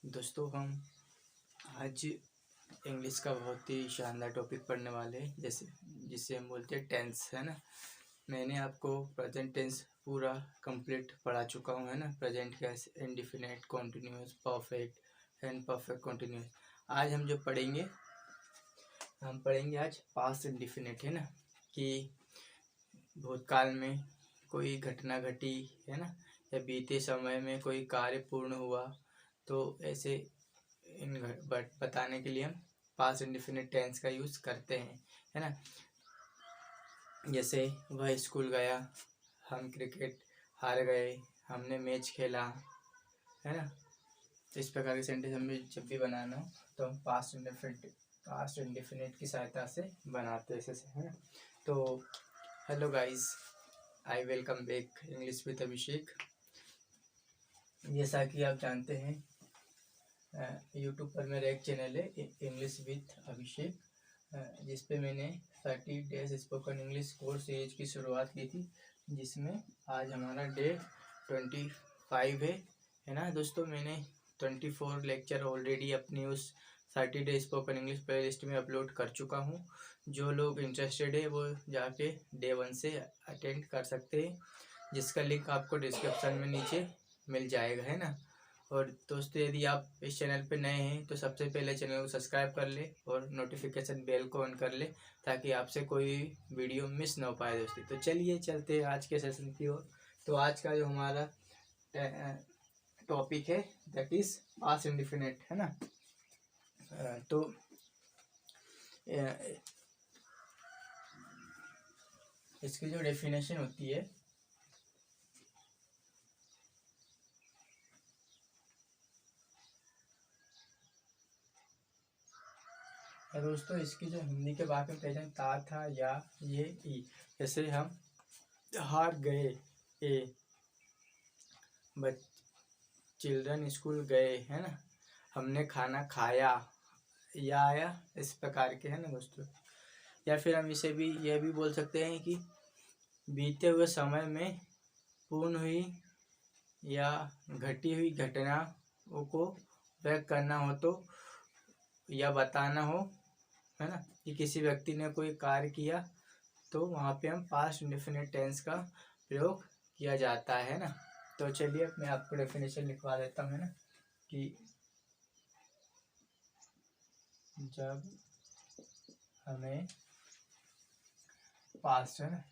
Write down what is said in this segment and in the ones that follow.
दोस्तों हम आज इंग्लिश का बहुत ही शानदार टॉपिक पढ़ने वाले हैं, जिसे हम बोलते हैं टेंस, है ना। मैंने आपको प्रेजेंट टेंस पूरा कंप्लीट पढ़ा चुका हूँ, है ना। Present case, indefinite, continuous, perfect and perfect continuous. आज हम जो पढ़ेंगे आज पास्ट इंडिफिनिट, है ना, कि भूतकाल में कोई घटना घटी, है ना, या बीते समय में कोई कार्य पूर्ण हुआ, तो ऐसे बताने के लिए हम पास्ट इंडिफिनिट टेंस का यूज़ करते हैं, है ना। जैसे वह स्कूल गया, हम क्रिकेट हार गए, हमने मैच खेला, है ना। तो इस प्रकार के सेंटेंस हमें जब भी बनाना हो तो हम पास्ट इंडिफिनिट की सहायता से बनाते हैं, ऐसे, है ना। तो hello guys, I welcome back English with Abhishek. जैसा कि आप जानते हैं, यूट्यूब पर मेरा एक चैनल है इंग्लिश विद अभिषेक, जिस पे मैंने 30 days spoken English course series की शुरुआत की थी, जिसमें आज हमारा डे 25 है ना दोस्तों। मैंने 24 लेक्चर ऑलरेडी अपनी उस 30 days spoken English play list में अपलोड कर चुका हूँ। जो लोग इंटरेस्टेड है वो जाके डे 1 से अटेंड कर सकते हैं, जिसका लिंक आपको डिस्क्रिप्शन में नीचे मिल जाएगा, है ना। और दोस्तों, यदि आप इस चैनल पे नए हैं तो सबसे पहले चैनल को सब्सक्राइब कर ले और नोटिफिकेशन बेल को ऑन कर ले, ताकि आपसे कोई वीडियो मिस ना हो पाए दोस्तों। तो चलिए चलते हैं आज के सेशन की ओर। तो आज का जो हमारा टॉपिक है दैट इज पास्ट इंडिफिनिट, है ना। तो इसकी जो डेफिनेशन होती है, दोस्तों, इसकी जो हिंदी के वाक्य में पहचान ता था या ये ई। जैसे हम हार गए, ए चिल्ड्रन स्कूल गए, है ना। हमने खाना खाया, या आया, इस प्रकार के, है ना दोस्तों। या फिर हम इसे भी यह भी बोल सकते हैं कि बीते हुए समय में पूर्ण हुई या घटी हुई घटनाओं को व्यक्त करना हो तो, या बताना हो, है ना, कि किसी व्यक्ति ने कोई कार्य किया, तो वहाँ पे हम पास्ट इंडेफिनिट टेंस का प्रयोग किया जाता है ना। तो चलिए मैं आपको डेफिनेशन लिखवा देता हूँ, है ना, कि जब हमें पास्ट, है ना,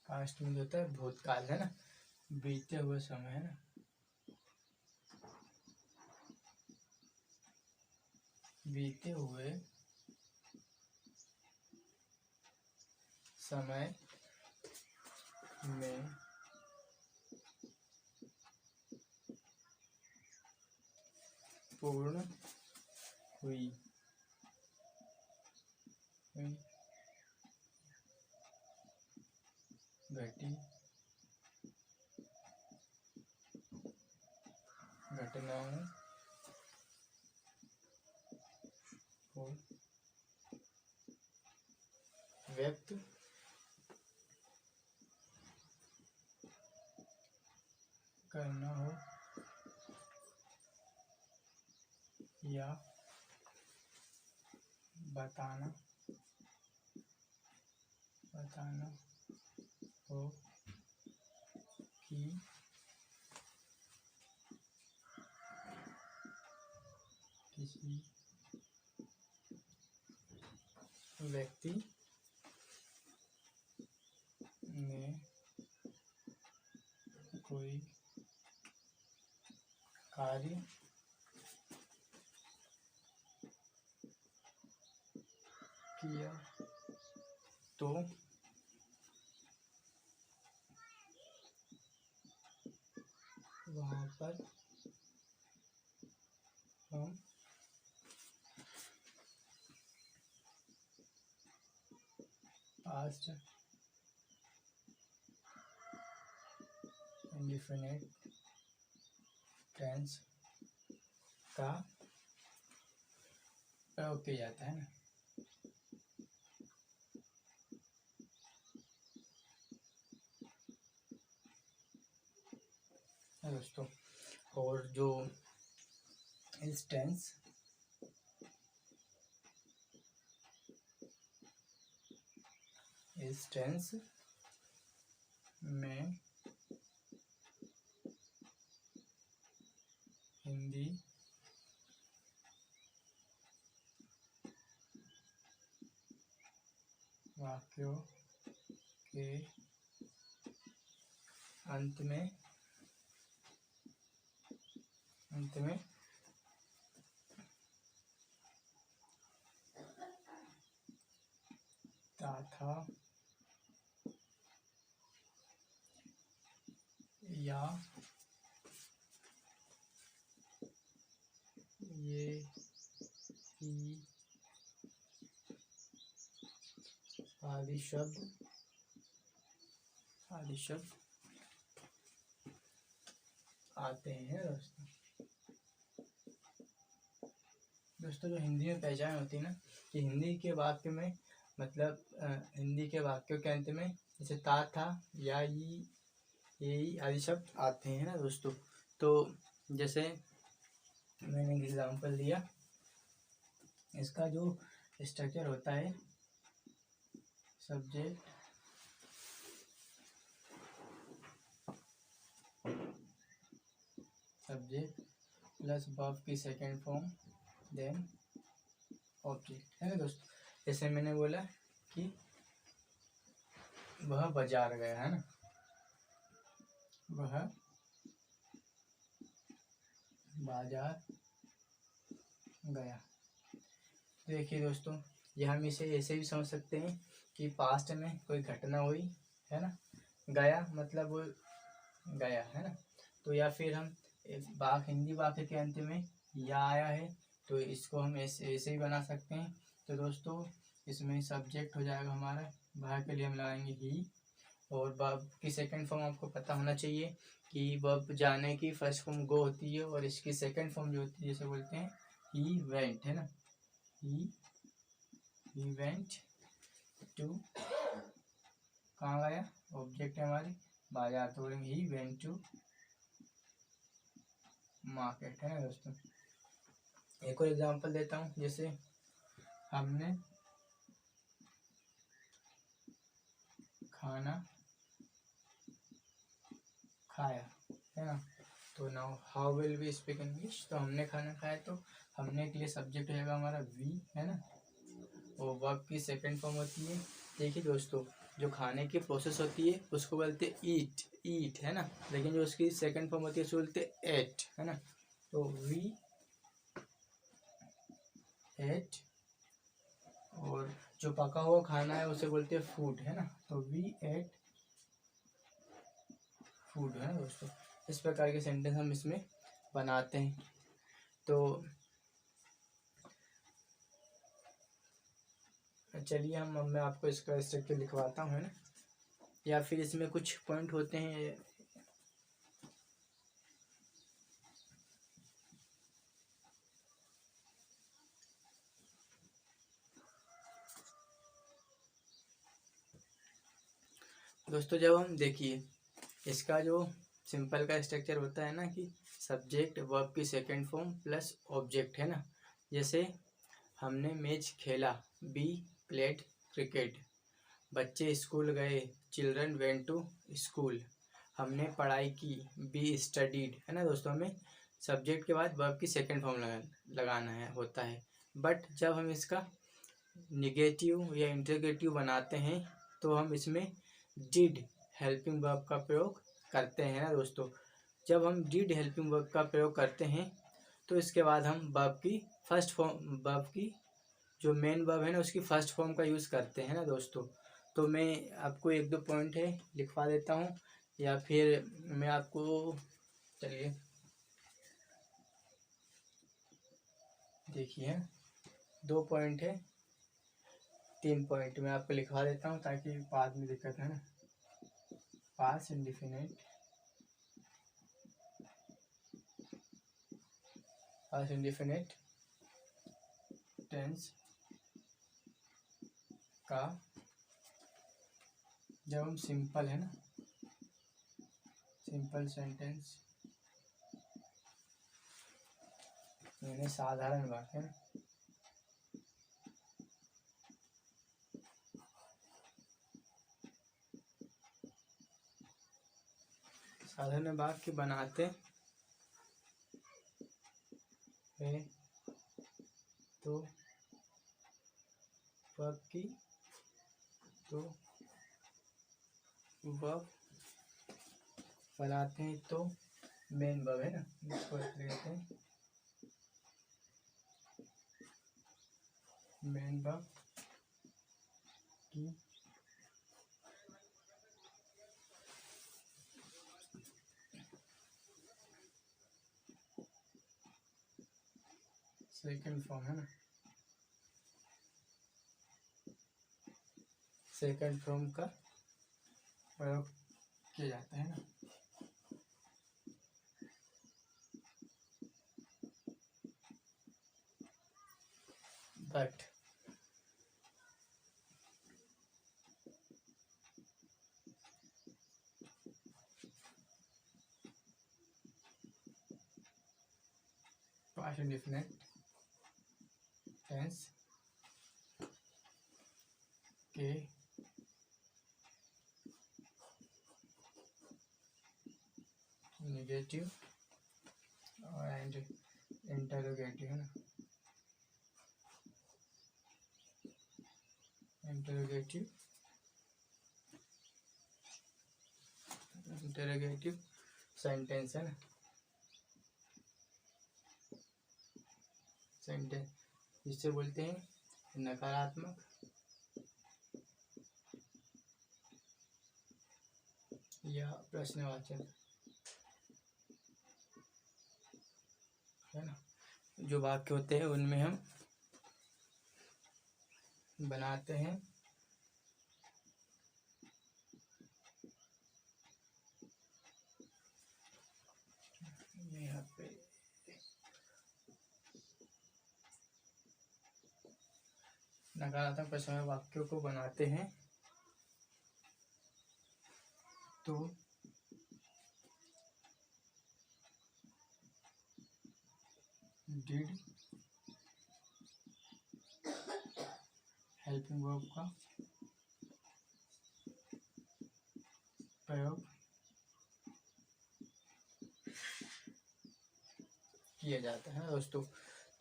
पास्ट में जो होता है भूतकाल, है ना, बीते हुए समय, है ना, बीते हुए समय में पूर्ण हुई घटी घटनाओं को व्यक्त करना हो या बताना हो कि किसी व्यक्ति ने कोई कार्य किया, तो वहाँ पर हम पास्ट इंडेफिनिट टेंस का प्रयोग किया जाता है ना। दोस्तों। और जो इस टेंस में हिंदी वाक्यों के अंत में तथा या ये ही आदि शब्द आते हैं दोस्तों। जो हिंदी में पहचान होती है ना कि हिंदी के वाक्य में मतलब हिंदी के वाक्यों के अंत में जैसे ता था या ये आदि शब्द आते हैं ना दोस्तों। तो जैसे मैंने एग्जाम्पल दिया, इसका जो स्ट्रक्चर होता है सब्जेक्ट प्लस वर्ब की सेकेंड फॉर्म देन ऑब्जेक्ट, है ना दोस्तों। जैसे मैंने बोला कि वह बाजार गया, है ना, वह बाजार गया। देखिए दोस्तों, ये हम इसे ऐसे भी समझ सकते हैं कि पास्ट में कोई घटना हुई, है ना, गया मतलब वो गया, है ना। तो या फिर हम हिंदी वाक्य के अंत में या आया है तो इसको हम ऐसे ही बना सकते हैं। तो दोस्तों इसमें सब्जेक्ट हो जाएगा हमारा, वह के लिए हम लगाएंगे ही। और वर्ब की सेकंड फॉर्म आपको पता होना चाहिए कि वर्ब जाने की फर्स्ट फॉर्म गो होती है और इसकी सेकंड फॉर्म जो होती है जैसे बोलते हैं ही वेंट, है ना, ही वेंट टू, कहाँ गया, ऑब्जेक्ट है हमारी बाजार, तो बोलेंगे ही वेंट टू मार्केट, है ना दोस्तों। एक और एग्जांपल देता हूँ, जैसे हमने खाना खाया, है ना। तो now how will we speak English, तो हमने खाना खाया तो हमने के लिए सब्जेक्ट हो जाएगा हमारा वी, है ना। और वर्ब की सेकंड फॉर्म होती है, देखिए दोस्तों, जो खाने की प्रोसेस होती है उसको बोलते हैं ईट, है ना, लेकिन जो उसकी सेकंड फॉर्म होती है उसको बोलते हैं एट, है ना। तो वी एट, और जो पका हुआ खाना है उसे बोलते हैं फूड, है ना। तो वी एट फूड, है ना दोस्तों। इस प्रकार के सेंटेंस हम इसमें बनाते हैं। तो चलिए मैं आपको इसका स्ट्रक्चर लिखवाता हूँ, है ना, या फिर इसमें कुछ पॉइंट होते हैं। दोस्तों जब हम देखिए इसका जो सिंपल का स्ट्रक्चर होता है ना कि सब्जेक्ट वर्ब की सेकंड फॉर्म प्लस ऑब्जेक्ट, है ना। जैसे हमने मैच खेला, बी प्लेड क्रिकेट, बच्चे स्कूल गए, चिल्ड्रन वेंट टू स्कूल, हमने पढ़ाई की, बी स्टडीड, है ना दोस्तों। हमें सब्जेक्ट के बाद वर्ब की सेकंड फॉर्म लगाना है होता है। बट जब हम इसका निगेटिव या इंटरगेटिव बनाते हैं तो हम इसमें डिड हेल्पिंग वर्ब का प्रयोग करते हैं ना दोस्तों। जब हम डिड हेल्पिंग वर्ब का प्रयोग करते हैं तो इसके बाद हम वर्ब की फर्स्ट फॉर्म, वर्ब की जो मेन वर्ब है ना उसकी फर्स्ट फॉर्म का यूज़ करते हैं ना दोस्तों। तो मैं आपको एक दो पॉइंट है लिखवा देता हूँ, या फिर मैं आपको, चलिए देखिए 2 पॉइंट है, 3 पॉइंट मैं आपको लिखवा देता हूँ ताकि बाद में दिक्कत है ना। पास्ट इंडिफिनिट टेंस का जब हम सिंपल, है ना, सिंपल सेंटेंस यानी साधारण वाक्य है ना। साधारण वाक्य बनाते हैं तो वर्ब की तो वर्ब बनाते हैं तो मेन वर्ब है ना, इसको कहते हैं मेन वर्ब की सेकंड फॉर्म है ना, सेकंड फॉर्म का प्रयोग किया जाता है ना। बट पास्ट इंडेफिनिट टेंस के नेगेटिव एंड इंटरोगेटिव है ना, इंटरोगेटिव सेंटेंस है ना, सेंटेंस जिससे बोलते हैं नकारात्मक या प्रश्नवाचक है ना। जो वाक्य होते हैं उनमें हम बनाते हैं यहाँ पे नकारात्मक प्रश्नवाचक वाक्यों को बनाते हैं तो डिड हेल्पिंग वर्ब का प्रयोग किया जाता है दोस्तों।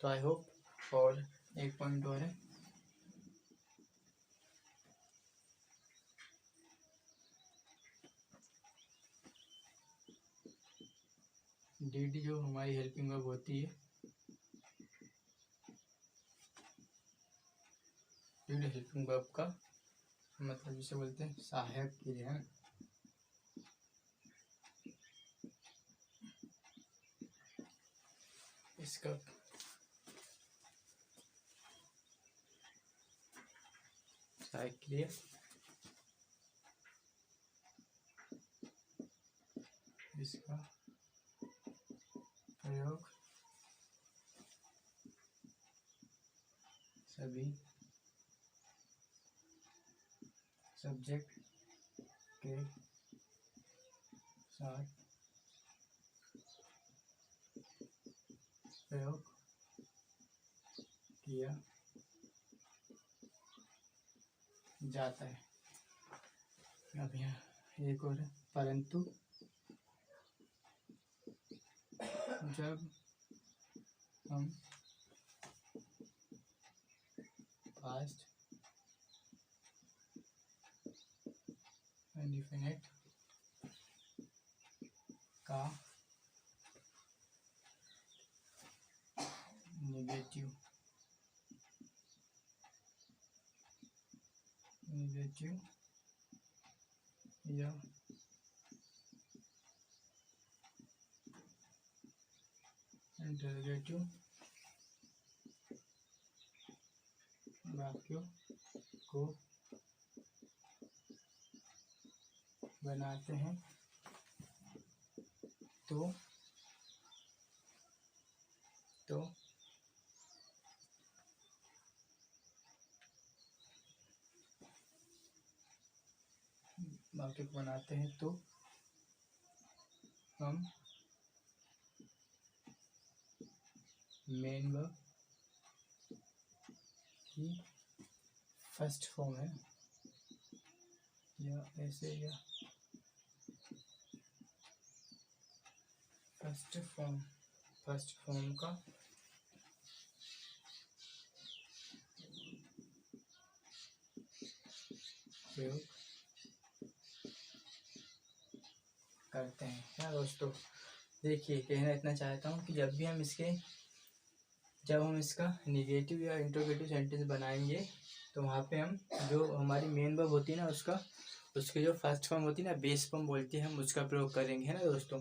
तो आई होप। और एक पॉइंट और है, डिड जो हमारी हेल्पिंग वर्ब होती है, डिड हेल्पिंग वर्ब का मतलब जिसे बोलते हैं सहायक क्रिया है। इसका सहायक क्रिया इसका प्रयोग सभी सब्जेक्ट के साथ प्रयोग किया जाता है। अब यहाँ एक और है, परंतु जब हम पास्ट इंडेफिनिट का नेगेटिव या इंटरोगेटिव वाक्यों को बनाते हैं तो वाक्य को बनाते हैं तो हम मेन वर्ब की फर्स्ट फॉर्म है, या ऐसे, या फर्स्ट फॉर्म का प्रयोग करते हैं ना दोस्तों। देखिए, कहना इतना चाहता हूँ कि जब हम इसका निगेटिव या इंट्रोगेटिव सेंटेंस बनाएंगे तो वहाँ पे हम जो हमारी मेन वर्ब होती है ना उसके जो फर्स्ट फॉर्म होती है ना, बेस फॉर्म बोलते हैं, हम उसका प्रयोग करेंगे, है ना दोस्तों।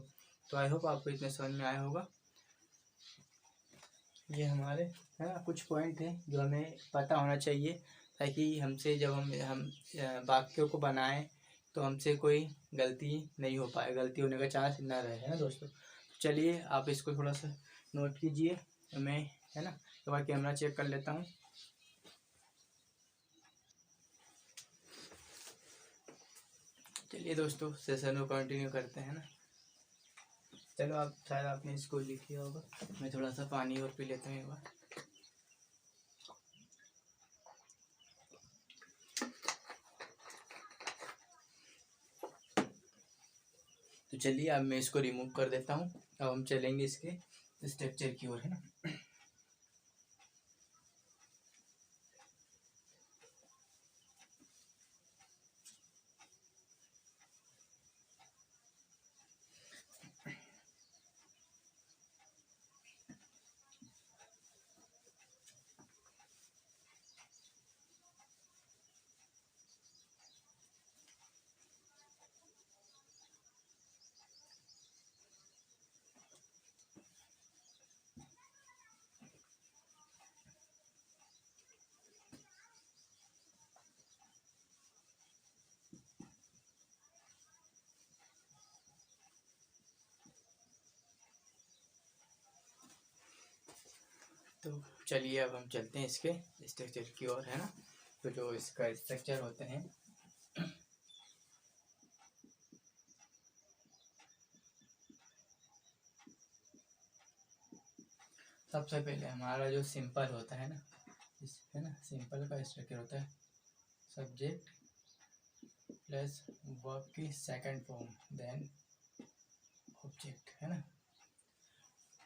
तो आई होप आपको इतना समझ में आया होगा। ये हमारे है ना कुछ पॉइंट हैं जो हमें पता होना चाहिए, ताकि हमसे जब हम वाक्यों को बनाएं तो हमसे कोई गलती नहीं हो पाए, गलती होने का चांस ना रहे, है ना दोस्तों। चलिए आप इसको थोड़ा सा नोट कीजिए, मैं है ना एक बार कैमरा चेक कर लेता हूँ। चलिए दोस्तों, सेशन को कंटिन्यू करते हैं ना। चलो, आप शायद आपने इसको लिख लिया होगा, मैं थोड़ा सा पानी और पी लेता हूँ एक बार। तो चलिए अब मैं इसको रिमूव कर देता हूँ। अब हम चलेंगे इसके स्ट्रक्चर की ओर, है ना। तो चलिए अब हम चलते हैं इसके स्ट्रक्चर की ओर, है ना। तो जो इसका स्ट्रक्चर होते हैं, सबसे पहले हमारा जो सिंपल होता है ना, है ना, सिंपल का स्ट्रक्चर होता है सब्जेक्ट प्लस वर्ब की सेकंड फॉर्म देन ऑब्जेक्ट, है ना।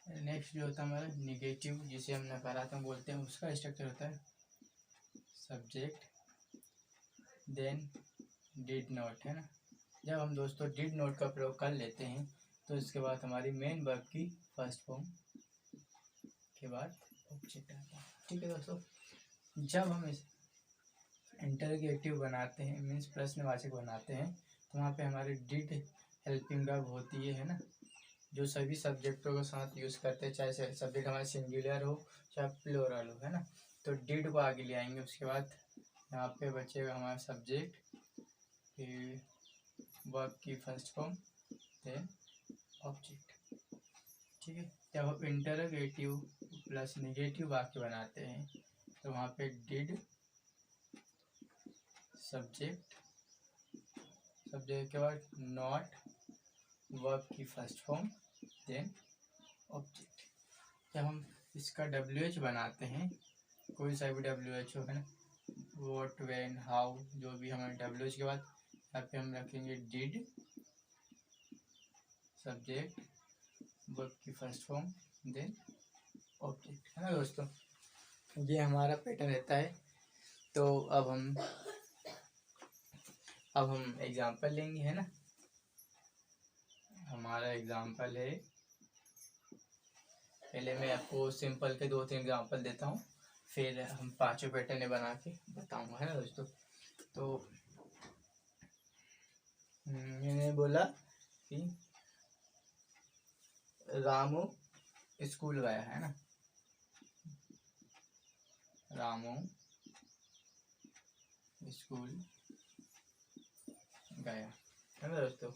नेक्स्ट जो होता है हमारा निगेटिव, जिसे हम नकारात्मक बोलते हैं, उसका स्ट्रक्चर होता है सब्जेक्ट देन डिड नॉट, है ना। जब हम दोस्तों डिड नॉट का प्रयोग कर लेते हैं तो इसके बाद हमारी मेन वर्ब की फर्स्ट फॉर्म के बाद ऑब्जेक्ट आता है, ठीक है दोस्तों। जब हम इस इंटरोगेटिव बनाते हैं, मीन्स प्रश्नवाचक बनाते हैं, तो वहाँ पे हमारी डिड हेल्पिंग वर्ब होती है ना, जो सभी सब्जेक्टों के साथ यूज़ करते हैं, चाहे सब्जेक्ट हमारा सिंगुलर हो चाहे प्लूरल हो, है ना। तो डिड को आगे ले आएंगे, उसके बाद यहाँ पे बचेगा हमारा सब्जेक्ट, वर्ब की फर्स्ट फॉर्म देन ऑब्जेक्ट, ठीक है। जब हम इंटरोगेटिव प्लस नेगेटिव वाक्य बनाते हैं तो वहाँ पे डिड सब्जेक्ट के बाद नॉट वर्ब की फर्स्ट फॉर्म देन ऑब्जेक्ट। जब हम इसका WH बनाते हैं, कोई सा भी WH हो, है ना, वॉट व्हेन हाउ, जो भी हमारे WH के बाद यहाँ पे हम रखेंगे डिड सब्जेक्ट वर्ब की फर्स्ट फॉर्म देन ऑब्जेक्ट, है ना दोस्तों। ये हमारा पैटर्न रहता है। तो अब हम एग्जांपल लेंगे, है ना। हमारा एग्जांपल है, पहले मैं आपको सिंपल के 2-3 एग्जांपल देता हूँ, फिर हम 5 पैटर्न बना के बताऊंगा, है ना दोस्तों। तो मैंने बोला कि रामू स्कूल गया, है ना, रामू स्कूल गया, है ना दोस्तों।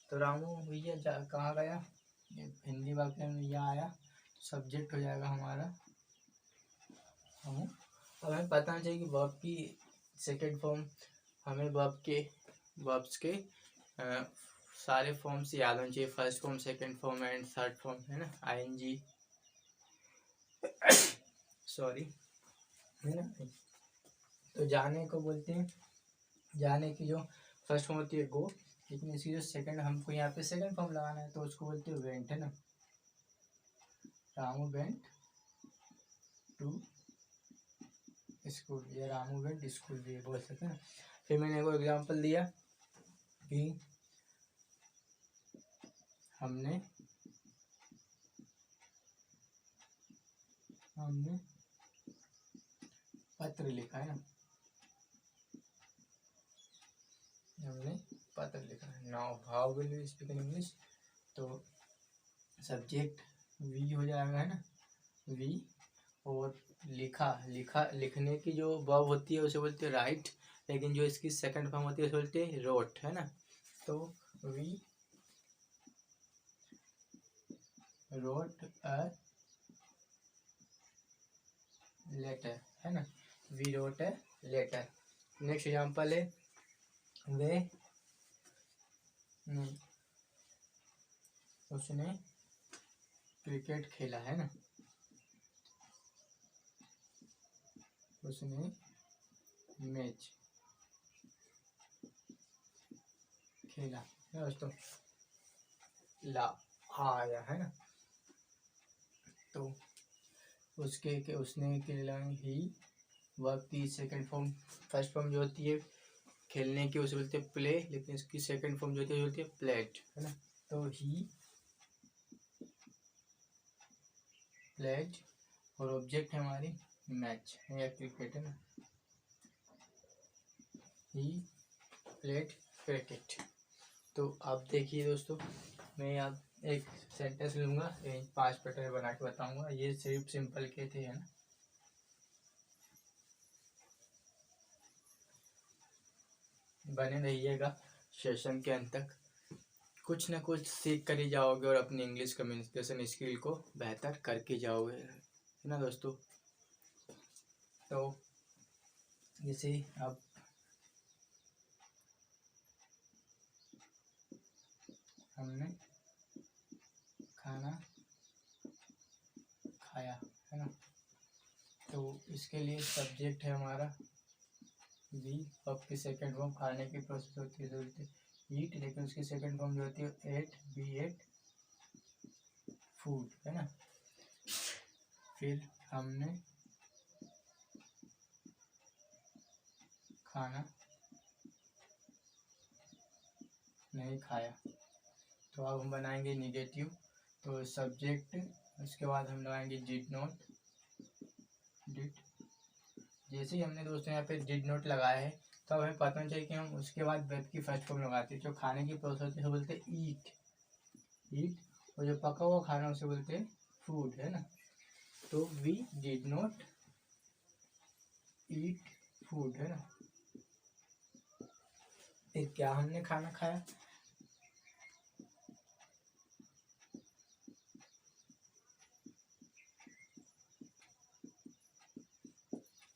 तो रामू भैया कहाँ गया, ये हिंदी वाक्य में यहाँ आया, तो सब्जेक्ट हो जाएगा हमारा रामू। अब हमें पता होना चाहिए कि वर्ब की सेकेंड फॉर्म, हमें वर्ब्स के सारे फॉर्म्स याद होने चाहिए, first form, second form and third form, है ना, ING सॉरी, है ना। तो जाने को बोलते हैं, जाने की जो फर्स्ट फॉर्म होती है गो, लेकिन इसकी जो सेकंड, हमको यहाँ पे सेकंड फॉर्म लगाना है तो उसको बोलते हैं वेंट, है ना। रामू वेंट टू स्कूल, या रामू वेंट स्कूल भी बोल सकते हैं ना। फिर मैंने को एग्जांपल दिया कि हमने पत्र लिखा, है ना, हमने पत्र लिखा। Now how will you speak in English, तो सब्जेक्ट वी हो जाएगा, है ना, वी। और लिखने की जो वर्ब होती है उसे बोलते हैं राइट, लेकिन जो इसकी सेकंड फॉर्म होती है उसे बोलते हैं रोट, है ना। तो वी रोट अ लेटर, है ना, we wrote a letter. Next example है वे उसने क्रिकेट खेला, है ना, उसने मैच खेला, है दोस्तों, ला आया, है ना। तो उसके के उसने के लिए ही वर्ब की सेकंड फॉर्म, फर्स्ट फॉर्म जो होती है खेलने की उसे बोलते हैं प्ले, लेकिन इसकी सेकंड फॉर्म जो होती है प्लेड, है ना। तो ही प्लेड, और ऑब्जेक्ट है हमारी मैच या क्रिकेट, है ना, ही प्लेड क्रिकेट। तो आप देखिए दोस्तों, मैं आप एक सेंटेंस लूँगा, 5 पैटर्न बना के बताऊँगा, ये सिर्फ सिंपल के थे, है ना। बने रहिएगा सेशन के अंत तक, कुछ ना कुछ सीख कर ही जाओगे और अपनी इंग्लिश कम्युनिकेशन स्किल को बेहतर करके जाओगे, है ना दोस्तों। तो जैसे अब हमने खाना खाया, है ना, तो इसके लिए सब्जेक्ट है हमारा वी, अब की सेकंड फॉर्म खाने की प्रोसेस होती है ईट, लेकिन उसकी सेकंड फॉर्म जो होती है एट, बी एट फूड, है ना। फिर हमने खाना नहीं खाया, तो अब हम बनाएंगे निगेटिव, तो सब्जेक्ट, उसके बाद हम लगाएंगे डिड नॉट, डिड। जैसे ही हमने दोस्तों यहाँ पे डिड नॉट लगाया है, तो अब हमें पता चाहिए कि हम उसके बाद वेब की फर्स्ट फॉर्म लगाते हैं, जो खाने की प्रोसेस होती है बोलते हैं ईट, ईट, और जो पका हुआ खाना उसे बोलते हैं फूड, है ना। तो we did not eat food, है ना। फिर क्या हमने खाना खाया,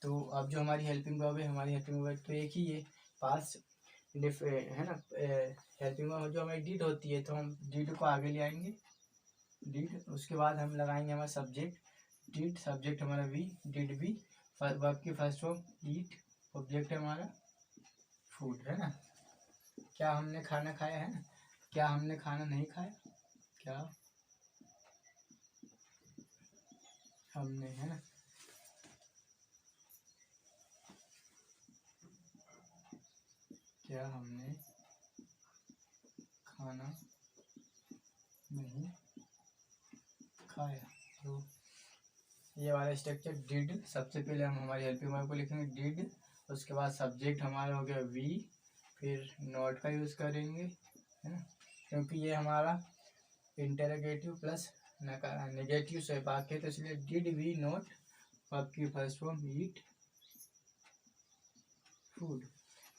तो अब जो हमारी हेल्पिंग वर्ब है, हमारी हेल्पिंग वर्ब तो एक ही है, पास, है ना। हेल्पिंग वर्ब जो हमारी डिड होती है, तो हम डिड को आगे ले आएंगे, डिड, उसके बाद हम लगाएंगे हमारा सब्जेक्ट, डिड, सब्जेक्ट हमारा वी, डिड वी, वर्ब की फर्स्ट फॉर्म ईट, ऑब्जेक्ट है हमारा फूड, है ना। क्या हमने खाना खाया, है ना, क्या हमने खाना नहीं खाया, क्या हमने, है ना, क्या हमने खाना नहीं खाया। तो ये वाला स्ट्रक्चर डिड, सबसे पहले हम हमारी हेल्पिंग वर्ब को लिखेंगे डिड, उसके बाद सब्जेक्ट हमारा हो गया वी, फिर नॉट का यूज़ करेंगे, है ना, क्योंकि ये हमारा इंटरोगेटिव प्लस नेगेटिव से वाक्य है, तो इसलिए डिड वी नॉट, आपकी फर्स्ट फॉर्म ईट फूड।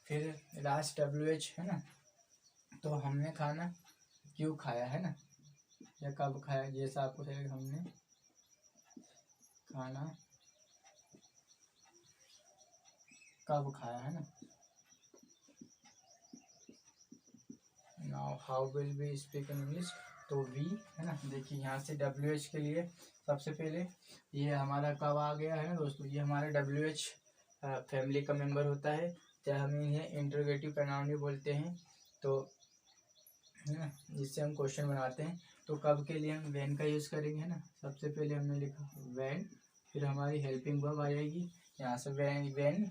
फिर लास्ट WH, है ना, तो हमने खाना क्यों खाया, है ना, या कब खाया, जैसा आपको चाहिए, हमने खाना कब खाया, है ना। Now how will be speak in English, तो तो वी है ना। देखिए यहाँ से WH के लिए सबसे पहले ये हमारा कब आ गया है ना दोस्तों, ये हमारा WH फैमिली का मेंबर होता है, चाहे हम इन्हें इंटरोगेटिव प्रोनाउन भी बोलते हैं, तो है ना, जिससे हम क्वेश्चन बनाते हैं। तो कब के लिए हम वैन का यूज़ करेंगे है ना। सबसे पहले हमने लिखा वैन, फिर हमारी हेल्पिंग वर्ब आ जाएगी यहाँ से वैन। वैन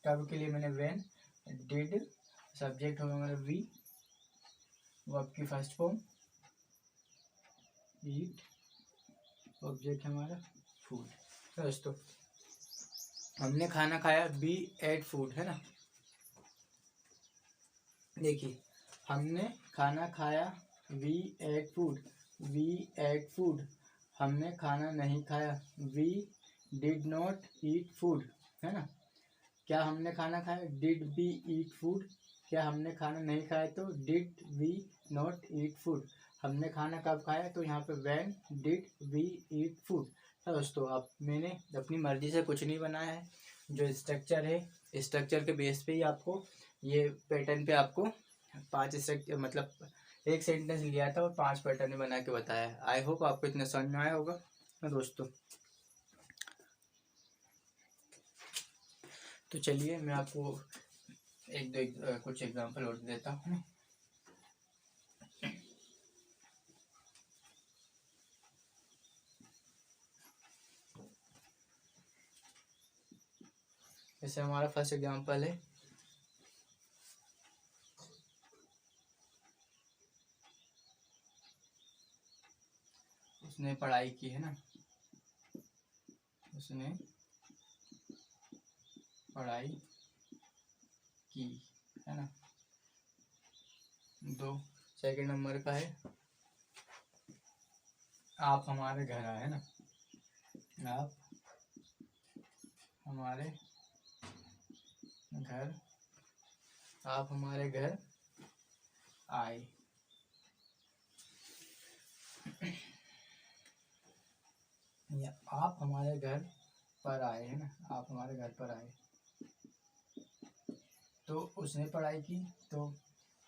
कब के लिए मैंने वैन, डिड सब्जेक्ट होगा हमारा वी, वर्ब की फर्स्ट फॉर्म ईट, ऑब्जेक्ट हमारा फूड। तो दोस्तों हमने खाना खाया, बी एट फूड है ना। देखिए हमने खाना खाया, we ate food, we ate food. हमने खाना नहीं खाया, we did not eat food है ना। क्या हमने खाना खाया, डिड वी ईट फूड। क्या हमने खाना नहीं खाया, तो did we not eat food. हमने खाना कब खाया, तो यहाँ पे when did we eat food. तो दोस्तों अब मैंने अपनी मर्जी से कुछ नहीं बनाया है, जो स्ट्रक्चर है स्ट्रक्चर के बेस पे ही आपको ये पैटर्न पे आपको 5 स्ट्रक्चर मतलब एक सेंटेंस लिया था और 5 पैटर्न बना के बताया है। आई होप आपको इतना समझ में आया होगा ना दोस्तों। तो चलिए मैं आपको कुछ एग्जांपल और देता हूँ। जैसे हमारा फर्स्ट एग्जांपल है, उसने पढ़ाई की है ना, उसने पढ़ाई की है ना। 2 सेकंड नंबर का है, आप हमारे घर आए है ना, आप हमारे घर, आप हमारे घर आए। या आप हमारे घर पर आए है ना, आप हमारे घर पर आए। तो उसने पढ़ाई की, तो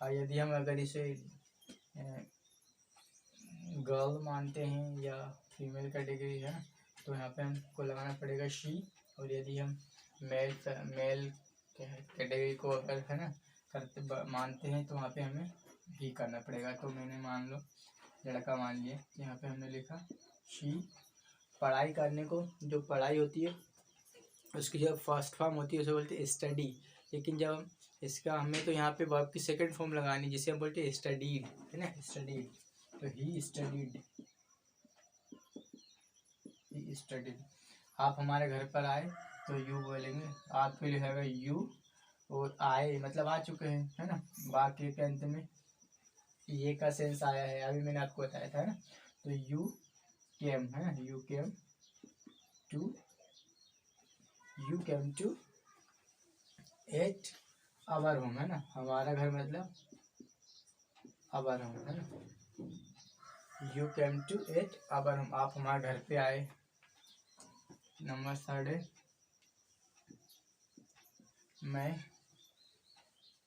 यदि हम अगर इसे गर्ल मानते हैं या फीमेल कैटेगरी है, तो यहाँ पे हमको लगाना पड़ेगा शी। और यदि हम मेल कैटेगरी को अगर है ना करते मानते हैं, तो वहाँ पे हमें ही करना पड़ेगा। तो मैंने मान लो लड़का मान लिया, यहाँ पे हमने लिखा शी। पढ़ाई करने को, जो पढ़ाई होती है उसकी जब फर्स्ट फॉर्म होती है उसे बोलते हैं स्टडी। लेकिन जब हम इसका हमें तो यहाँ पे वर्ब की सेकंड फॉर्म लगानी, जिसे हम बोलते हैं स्टडीड है ना, स्टडीड। तो ही स्टडीड, ही स्टडीड। आप हमारे घर पर आए, तो यू बोलेंगे, आपके लिए है यू, और आए मतलब आ चुके हैं है ना। वाक्य के अंत में ये का सेंस आया है, अभी मैंने आपको बताया था है ना। तो यू केम है ना, you came to at our home है ना। हमारा घर मतलब आवर होम है ना। You came to at our home, आप हमारे घर पे आए। नंबर 3 मैं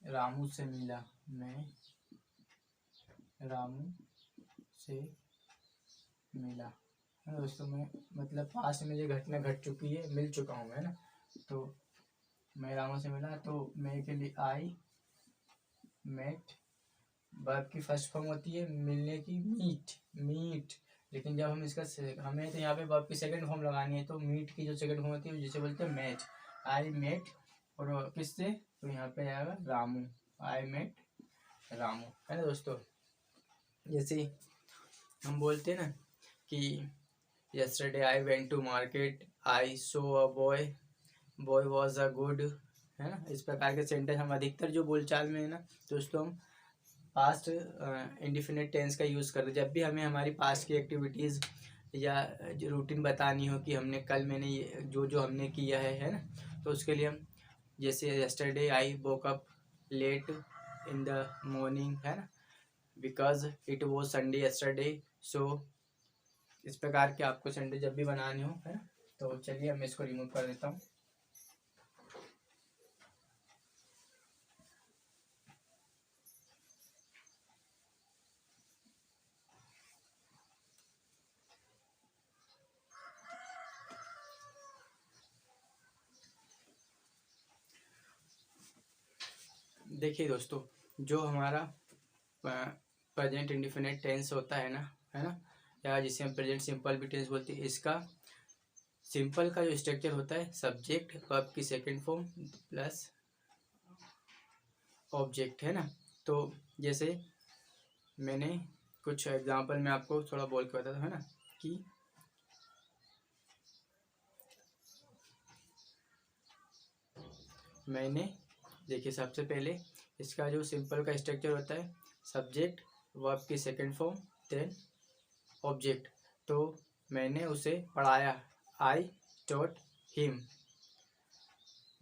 रामू से मिला, मैं रामू से मिला है ना दोस्तों। मैं मतलब पास में ये घटना घट चुकी है, मिल चुका हूँ है ना। तो मैं रामू से मिला, तो मैं के लिए आई मेट। वर्ब की फर्स्ट फॉर्म होती है मिलने की मीट, मीट। लेकिन जब हम इसका हमें तो यहाँ पे वर्ब की सेकंड फॉर्म लगानी है, तो मीट की जो सेकंड फॉर्म होती है जिसे बोलते हैं मैच। आई मेट, और किससे, तो यहाँ पे आएगा रामू, आई मेट रामू है ना दोस्तों। जैसे हम बोलते हैं ना कि yesterday I went to market, I saw a boy was a good है ना। इस प्रकार के सेंटेंस हम अधिकतर जो बोलचाल में है ना दोस्तों, हम पास्ट इंडिफिनिट टेंस का यूज़ करते। जब भी हमें हमारी पास्ट की एक्टिविटीज़ या जो रूटीन बतानी हो कि हमने कल मैंने ये जो हमने किया है ना, तो उसके लिए हम जैसे yesterday I woke up late in the morning है ना, because it was Sunday yesterday, so इस प्रकार के आपको सेंटेंस जब भी बनाने हो है ना। तो चलिए मैं इसको रिमूव कर देता हूँ। देखिए दोस्तों, जो हमारा प्रेजेंट इंडिफिनिट टेंस होता है ना, या जिसे हम प्रेजेंट सिंपल भी टेंस बोलते हैं, इसका सिंपल का जो स्ट्रक्चर होता है सब्जेक्ट वर्ब की सेकंड फॉर्म प्लस ऑब्जेक्ट, है ना। तो जैसे मैंने कुछ एग्जांपल में आपको थोड़ा बोल के बताता हूँ, है ना, कि मैंने, देखिए सबसे पहले इसका जो सिंपल का स्ट्रक्चर होता है सब्जेक्ट वर्ब की सेकंड फॉर्म देन ऑब्जेक्ट। तो मैंने उसे पढ़ाया, आई टॉट हिम।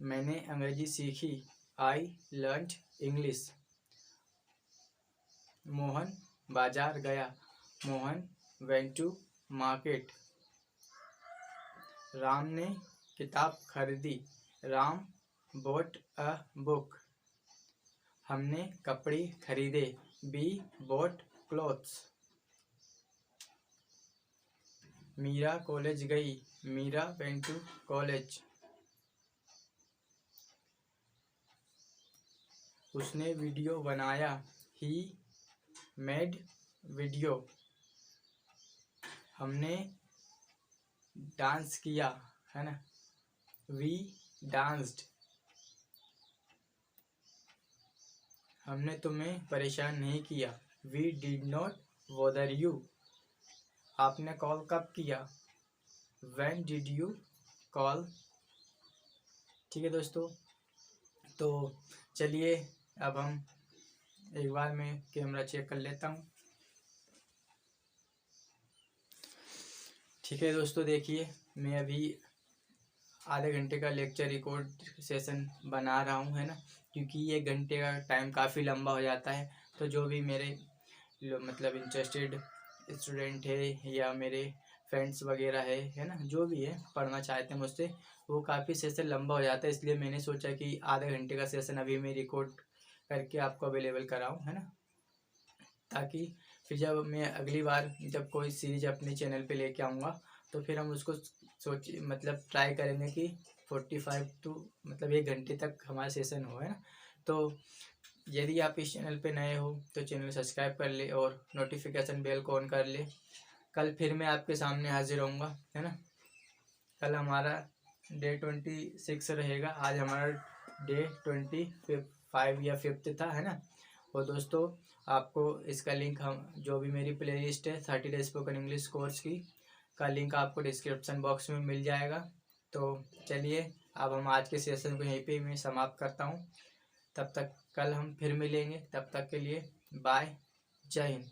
मैंने अंग्रेजी सीखी, आई लर्नड इंग्लिश। मोहन बाजार गया, Mohan went to market. Ram ने किताब खरीदी, राम बॉट अ बुक। हमने कपड़े खरीदे, we bought clothes. Meera college गई, मीरा वेंट टू कॉलेज। उसने वीडियो बनाया, ही मेड वीडियो। हमने डांस किया, है ना, वी डांस्ड। हमने तुम्हें परेशान नहीं किया, we did not bother you. आपने कॉल कब किया, व्हेन डिड यू कॉल। ठीक है दोस्तों, तो चलिए अब हम एक बार मैं कैमरा चेक कर लेता हूँ। ठीक है दोस्तों, देखिए मैं अभी आधे घंटे का लेक्चर रिकॉर्ड सेशन बना रहा हूँ, है ना, क्योंकि ये घंटे का टाइम काफ़ी लंबा हो जाता है। तो जो भी मेरे मतलब इंटरेस्टेड स्टूडेंट है या मेरे फ्रेंड्स वगैरह है ना, जो भी है पढ़ना चाहते हैं मुझसे, वो काफ़ी सेशन लंबा हो जाता है। इसलिए मैंने सोचा कि आधे घंटे का सेशन अभी मैं रिकॉर्ड करके आपको अवेलेबल कराऊँ, है ना, ताकि फिर जब मैं अगली बार जब कोई सीरीज अपने चैनल पे लेके आऊँगा तो फिर हम उसको मतलब ट्राई करेंगे कि 45 टू मतलब 1 घंटे तक हमारा सेशन हो, है ना। तो यदि आप इस चैनल पे नए हो तो चैनल सब्सक्राइब कर ले और नोटिफिकेशन बेल को ऑन कर ले। कल फिर मैं आपके सामने हाजिर रहूँगा, है ना। कल हमारा डे 26 रहेगा, आज हमारा डे 25 या 5 था, है ना। और दोस्तों आपको इसका लिंक, हम जो भी मेरी प्ले लिस्ट है 30 डेज स्पोकन इंग्लिश कोर्स की, का लिंक आपको डिस्क्रिप्शन बॉक्स में मिल जाएगा। तो चलिए अब हम आज के सेशन को यहीं पे मैं समाप्त करता हूँ। तब तक कल हम फिर मिलेंगे, तब तक के लिए बाय, जय हिंद।